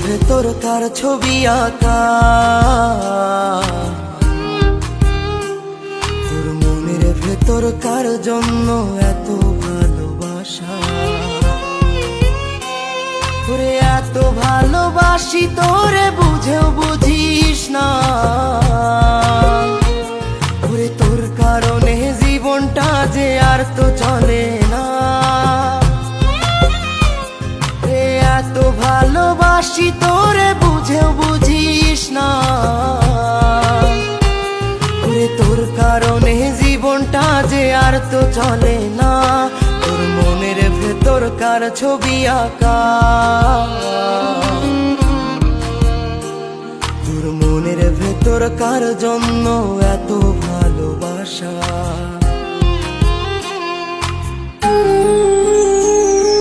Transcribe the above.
ভেতর কার ছবি আঁকা, তোর মনের ভেতর কার জন্য এত ভালোবাসা। তোরে এত ভালোবাসি তোরে বুঝেও বুঝিস না, ওরে তোর কারণে জীবনটা যে আর তো চলে না। এত ভালোবাসি তোরে বুঝেও বুঝিস না, ওরে তোর কারণে জীবনটা যে আর তো চলে না। তোর মনের ভেতর কার ছবি আঁকা, তোর মনের ভেতর কার জন্য এত ভালোবাসা।